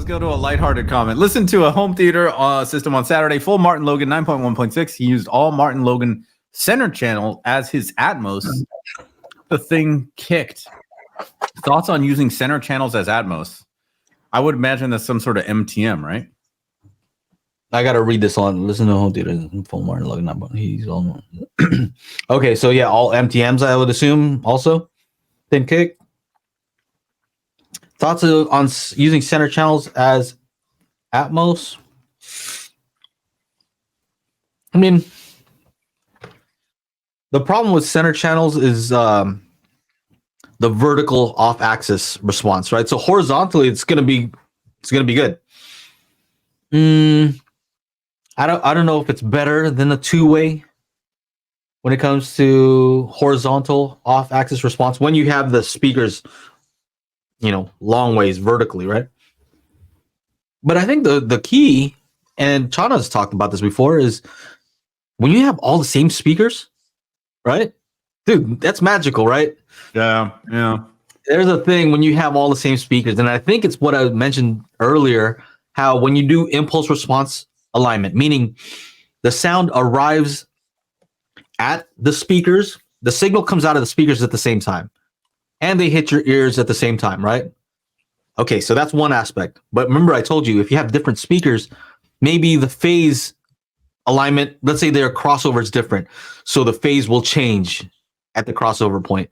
go to a lighthearted comment. Listen to a home theater system on Saturday. Full Martin Logan 9.1.6. He used all Martin Logan center channel as his Atmos. The thing kicked. Thoughts on using center channels as Atmos? I would imagine that's some sort of MTM, right? I gotta read this on. Listen to home theater. Full Martin Logan. He's on. Okay, so yeah, all MTMs. I would assume also. Then kick. Thoughts on using center channels as Atmos? I mean, the problem with center channels is the vertical off-axis response, right? So horizontally, it's gonna be good. I don't know if it's better than the two-way when it comes to horizontal off-axis response when you have the speakers, long ways vertically, right? But I think the key, and Chana's talked about this before, is when you have all the same speakers, right? Dude, that's magical, right? Yeah. There's a thing when you have all the same speakers, and I think it's what I mentioned earlier, how when you do impulse response alignment, meaning the sound arrives at the speakers, the signal comes out of the speakers at the same time, and they hit your ears at the same time, right? Okay, so that's one aspect. But remember, I told you, if you have different speakers, maybe the phase alignment, let's say their crossover is different, so the phase will change at the crossover point.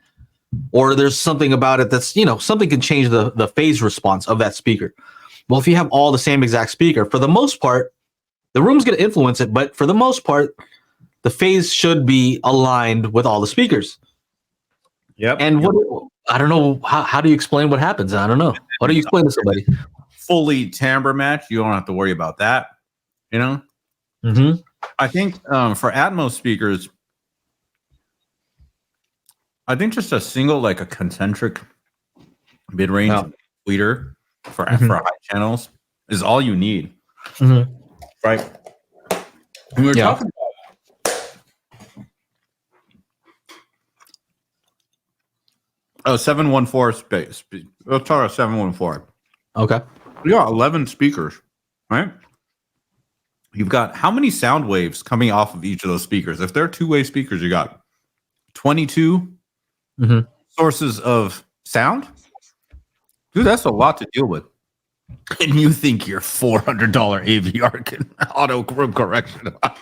Or there's something about it that's, something can change the phase response of that speaker. Well, if you have all the same exact speaker, for the most part, the room's going to influence it, but for the most part, the phase should be aligned with all the speakers. Yep. And I don't know, how do you explain what happens? I don't know. How do you explain to somebody? Fully timbre match. You don't have to worry about that. Mm-hmm. I think for Atmos speakers, I think just a single, like a concentric mid-range tweeter for high channels is all you need. Mm-hmm. Right. And we're talking about 714 space. Let's talk about 714. Okay. You got 11 speakers, right? You've got how many sound waves coming off of each of those speakers? If they're two-way speakers, you got 22 sources of sound. Dude, that's a lot to deal with. And you think your $400 AVR can auto correction? Well,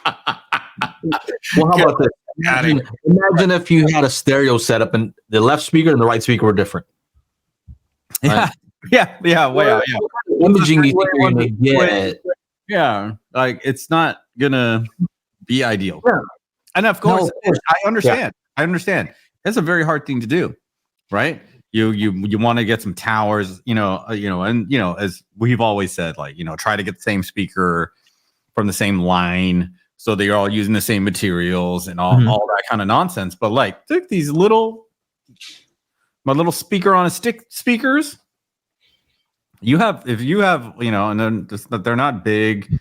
how about this? Imagine if you had a stereo setup and the left speaker and the right speaker were different. Right? Yeah. Imaging you think you're gonna get? Yeah, like it's not gonna be ideal. Yeah. And of course, I understand. Yeah. I understand. That's a very hard thing to do, right? You want to get some towers, and as we've always said, like, try to get the same speaker from the same line so they're all using the same materials and all that kind of nonsense. But like, take these my little speaker on a stick speakers. If you have, and then they're not big,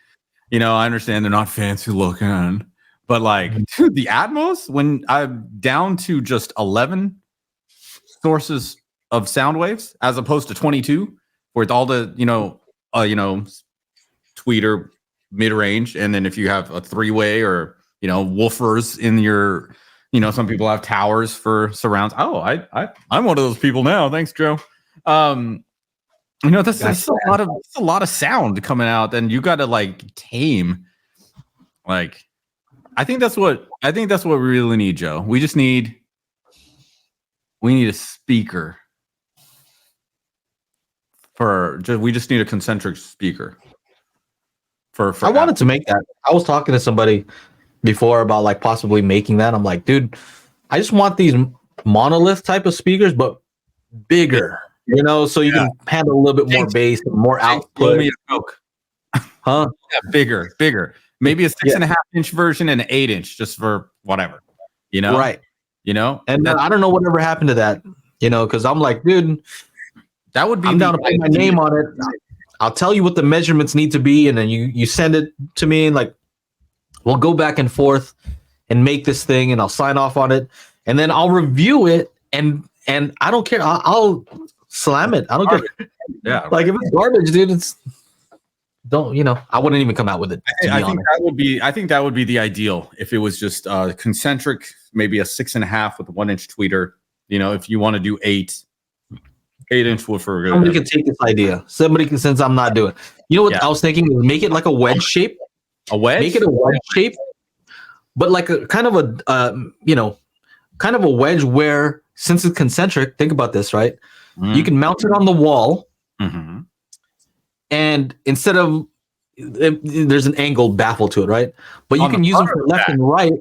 I understand they're not fancy looking, but like, dude, the Atmos, when I'm down to just 11 sources of sound waves as opposed to 22 with all the tweeter mid-range, and then if you have a three-way or woofers in your some people have towers for surrounds. I'm one of those people now, thanks Joe. That's a lot of sound coming out, and you got to like tame. Like, I think that's what we really need, Joe. We need a speaker we just need a concentric speaker. For I wanted to make that. I was talking to somebody before about like possibly making that. I'm like, dude, I just want these monolith type of speakers, but bigger. So you can handle a little bit more bass, more output. Huh? Yeah, bigger. Maybe a 6.5-inch version and an 8-inch, just for whatever. Right. And I don't know whatever happened to that. Because I'm like, dude, that would be. I'm down to put my name on it. I'll tell you what the measurements need to be, and then you send it to me, and like we'll go back and forth and make this thing, and I'll sign off on it, and then I'll review it, and I don't care. I'll slam it. I don't care. Yeah. Like if it's garbage, dude, I wouldn't even come out with it. I think that would be the ideal if it was just concentric, maybe a 6.5 with a 1-inch tweeter. If you want to do 8-inch woofer. Somebody can take this idea. Since I'm not doing. You know what I was thinking? Make it like a wedge shape. A wedge? Make it a wedge shape, but like a kind of a wedge where, since it's concentric, think about this, right? You can mount it on the wall, and instead of there's an angled baffle to it, right? But you can use them for left and right.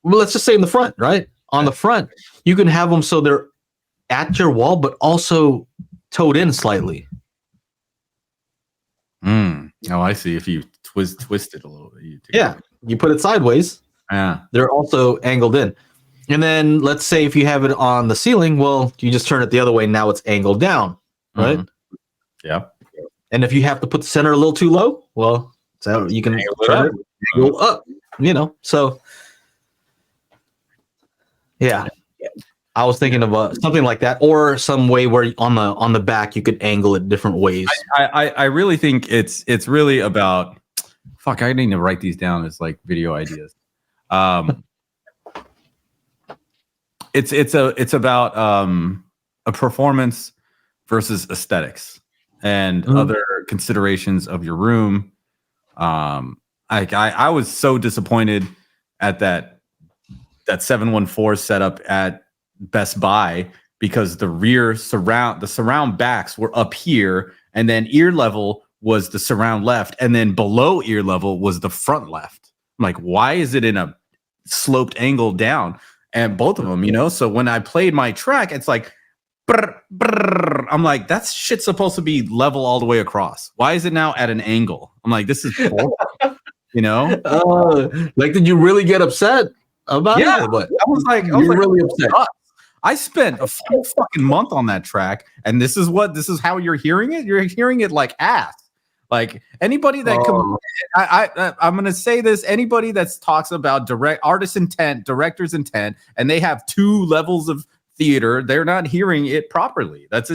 Well, let's just say in the front, right? On the front, you can have them so they're at your wall, but also towed in slightly. Oh, I see. If you twist it a little bit. You put it sideways. Yeah. They're also angled in. And then let's say if you have it on the ceiling, well, you just turn it the other way. Now it's angled down, right? Yeah. And if you have to put the center a little too low, well, so you can turn it angle up, So, yeah. I was thinking of something like that, or some way where on the back you could angle it different ways. I really think it's really about. Fuck, I need to write these down as like video ideas. It's about a performance versus aesthetics and other considerations of your room. I was so disappointed at that 714 setup at Best Buy because the surround backs were up here, and then ear level was the surround left, and then below ear level was the front left. I'm like, why is it in a sloped angle down? And both of them, so when I played my track, it's like, brr, brr. I'm like, that shit's supposed to be level all the way across. Why is it now at an angle? I'm like, this is like, did you really get upset about it? But I was like, really upset. I spent a full fucking month on that track, and this is how you're hearing it. You're hearing it like ass. Like anybody that I'm gonna say this. Anybody that talks about artist intent, director's intent, and they have 2 levels of theater, they're not hearing it properly. That's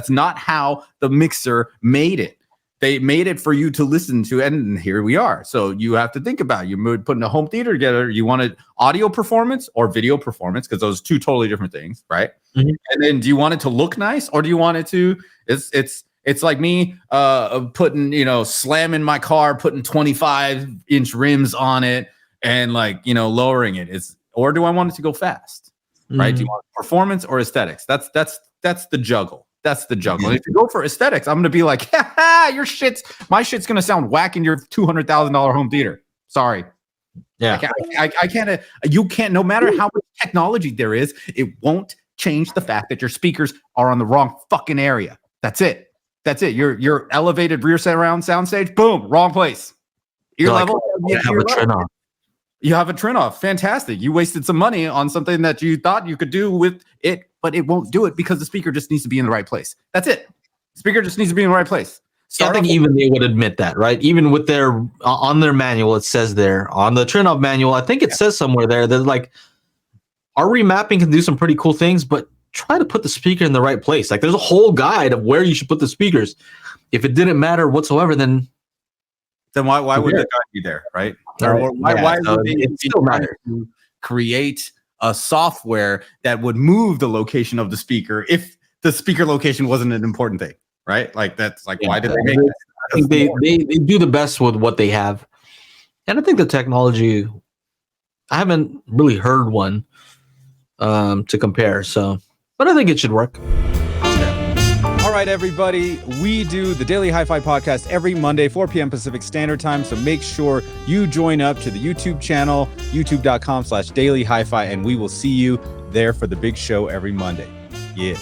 not how the mixer made it. They made it for you to listen to, and here we are. So you have to think about you putting a home theater together. You wanted audio performance or video performance, because those are 2 totally different things, right? And then do you want it to look nice, or do you want it to? It's like me putting, slamming my car, putting 25-inch rims on it, and lowering it. Or do I want it to go fast? Right? Do you want performance or aesthetics? That's the juggle. That's the juggle. And if you go for aesthetics, I'm going to be like, my shit's going to sound whack in your $200,000 home theater. Sorry. Yeah. I can't, you can't, no matter how much technology there is, it won't change the fact that your speakers are on the wrong fucking area. That's it. Your elevated rear surround soundstage, boom, wrong place. Ear level. You have a trim off. You have a trim off. Fantastic. You wasted some money on something that you thought you could do with it, but it won't do it because the speaker just needs to be in the right place. That's it. Speaker just needs to be in the right place. I think even they would admit that, right? Even with on their manual, it says there on the Trinov manual, I think it says somewhere there that like our remapping can do some pretty cool things, but try to put the speaker in the right place. Like there's a whole guide of where you should put the speakers. If it didn't matter whatsoever, then why would the guide be there, right? Or why would they still matter to create a software that would move the location of the speaker if the speaker location wasn't an important thing, right? Like that's like why did they make that? I think they do the best with what they have, and I think the technology. I haven't really heard one to compare, but I think it should work. All right, everybody. We do the Daily Hi-Fi podcast every Monday, 4 p.m. Pacific Standard Time. So make sure you join up to the YouTube channel, youtube.com/Daily Hi-Fi, and we will see you there for the big show every Monday. Yeah.